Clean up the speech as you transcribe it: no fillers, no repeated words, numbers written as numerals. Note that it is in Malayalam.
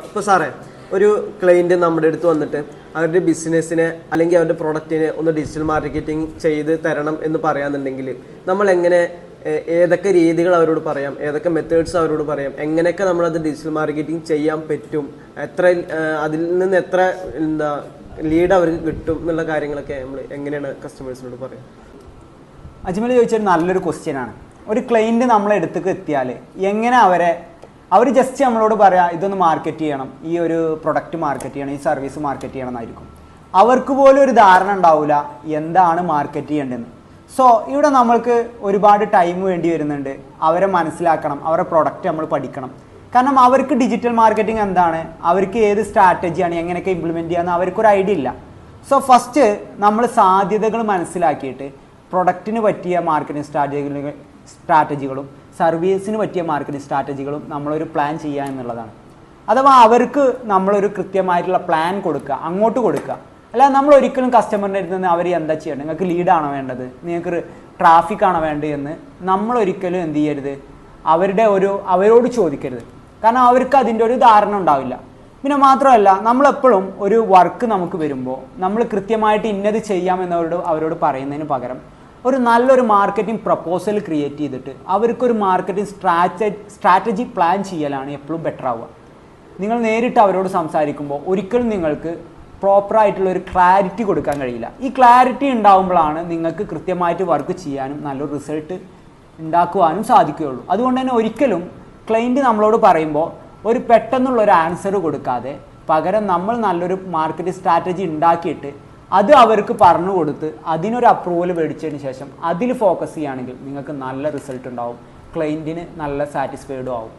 ഇപ്പോൾ സാറേ ഒരു ക്ലയൻറ്റ് നമ്മുടെ അടുത്ത് വന്നിട്ട് അവരുടെ ബിസിനസ്സിനെ അല്ലെങ്കിൽ അവരുടെ പ്രൊഡക്റ്റിനെ ഒന്ന് ഡിജിറ്റൽ മാർക്കറ്റിംഗ് ചെയ്ത് തരണം എന്ന് പറയാന്നുണ്ടെങ്കിൽ നമ്മൾ എങ്ങനെ ഏതൊക്കെ രീതികൾ അവരോട് പറയാം, ഏതൊക്കെ മെത്തേഡ്സ് അവരോട് പറയാം, എങ്ങനെയൊക്കെ നമ്മളത് ഡിജിറ്റൽ മാർക്കറ്റിംഗ് ചെയ്യാൻ പറ്റും, എത്ര അതിൽ നിന്ന് എത്ര ലീഡ് അവർക്ക് കിട്ടും എന്നുള്ള കാര്യങ്ങളൊക്കെ നമ്മൾ എങ്ങനെയാണ് കസ്റ്റമേഴ്സിനോട് പറയാം? അജ്മൽ ചോദിച്ചൊരു നല്ലൊരു ക്വസ്റ്റ്യൻ ആണ്. ഒരു ക്ലയൻറ്റ് നമ്മളെ അടുത്തേക്ക് എത്തിയാൽ എങ്ങനെ അവർ ജസ്റ്റ് നമ്മളോട് പറയാം ഇതൊന്ന് മാർക്കറ്റ് ചെയ്യണം, ഈ ഒരു പ്രൊഡക്റ്റ് മാർക്കറ്റ് ചെയ്യണം, ഈ സർവീസ് മാർക്കറ്റ് ചെയ്യണം എന്നായിരിക്കും. അവർക്ക് പോലും ഒരു ധാരണ ഉണ്ടാവില്ല എന്താണ് മാർക്കറ്റ് ചെയ്യേണ്ടതെന്ന്. സോ ഇവിടെ നമ്മൾക്ക് ഒരുപാട് ടൈം വേണ്ടി വരുന്നുണ്ട്. അവരെ മനസ്സിലാക്കണം, അവരുടെ പ്രൊഡക്റ്റ് നമ്മൾ പഠിക്കണം. കാരണം അവർക്ക് ഡിജിറ്റൽ മാർക്കറ്റിംഗ് എന്താണ്, അവർക്ക് ഏത് സ്ട്രാറ്റജിയാണ്, എങ്ങനെയൊക്കെ ഇംപ്ലിമെൻറ്റ് ചെയ്യാമെന്ന് അവർക്കൊരു ഐഡിയ ഇല്ല. സോ ഫസ്റ്റ് നമ്മൾ സാധ്യതകൾ മനസ്സിലാക്കിയിട്ട് പ്രൊഡക്റ്റിന് പറ്റിയ മാർക്കറ്റിംഗ് സ്ട്രാറ്റജികളും സർവീസിന് പറ്റിയ മാർക്കറ്റിംഗ് സ്ട്രാറ്റജികളും നമ്മളൊരു പ്ലാൻ ചെയ്യുക എന്നുള്ളതാണ്. അഥവാ അവർക്ക് നമ്മളൊരു കൃത്യമായിട്ടുള്ള പ്ലാൻ കൊടുക്കുക, അങ്ങോട്ട് കൊടുക്കുക. അല്ല നമ്മൾ ഒരിക്കലും കസ്റ്റമറിൻ്റെ അടുത്ത് നിന്ന് അവർ എന്താ ചെയ്യേണ്ടത്, നിങ്ങൾക്ക് ലീഡാണോ വേണ്ടത്, നിങ്ങൾക്ക് ട്രാഫിക് ആണോ വേണ്ടത് എന്ന് നമ്മളൊരിക്കലും എന്ത് ചെയ്യരുത്, അവരോട് ചോദിക്കരുത്. കാരണം അവർക്ക് അതിൻ്റെ ഒരു ധാരണ ഉണ്ടാവില്ല. പിന്നെ മാത്രമല്ല നമ്മളെപ്പോഴും ഒരു വർക്ക് നമുക്ക് വരുമ്പോൾ നമ്മൾ കൃത്യമായിട്ട് ഇന്നത് ചെയ്യാമെന്നവരോട് അവരോട് പറയുന്നതിന് പകരം ഒരു നല്ലൊരു മാർക്കറ്റിംഗ് പ്രപ്പോസൽ ക്രിയേറ്റ് ചെയ്തിട്ട് അവർക്കൊരു മാർക്കറ്റിംഗ് സ്ട്രാറ്റജി പ്ലാൻ ചെയ്യലാണ് എപ്പോഴും ബെറ്റർ ആവുക. നിങ്ങൾ നേരിട്ട് അവരോട് സംസാരിക്കുമ്പോൾ ഒരിക്കലും നിങ്ങൾക്ക് പ്രോപ്പറായിട്ടുള്ള ഒരു ക്ലാരിറ്റി കൊടുക്കാൻ കഴിയില്ല. ഈ ക്ലാരിറ്റി ഉണ്ടാകുമ്പോഴാണ് നിങ്ങൾക്ക് കൃത്യമായിട്ട് വർക്ക് ചെയ്യാനും നല്ലൊരു റിസൾട്ട് ഉണ്ടാക്കുവാനും സാധിക്കുകയുള്ളൂ. അതുകൊണ്ട് തന്നെ ഒരിക്കലും ക്ലയൻറ്റ് നമ്മളോട് പറയുമ്പോൾ ഒരു പെട്ടെന്നുള്ള ഒരു ആൻസർ കൊടുക്കാതെ പകരം നമ്മൾ നല്ലൊരു മാർക്കറ്റിംഗ് സ്ട്രാറ്റജി ഉണ്ടാക്കിയിട്ട് അത് അവർക്ക് പറഞ്ഞു കൊടുത്ത് അതിനൊരു അപ്രൂവൽ മേടിച്ചതിന് ശേഷം അതിൽ ഫോക്കസ് ചെയ്യുകയാണെങ്കിൽ നിങ്ങൾക്ക് നല്ല റിസൾട്ട് ഉണ്ടാവും, ക്ലയൻറ്റിന് നല്ല സാറ്റിസ്ഫൈഡും ആവും.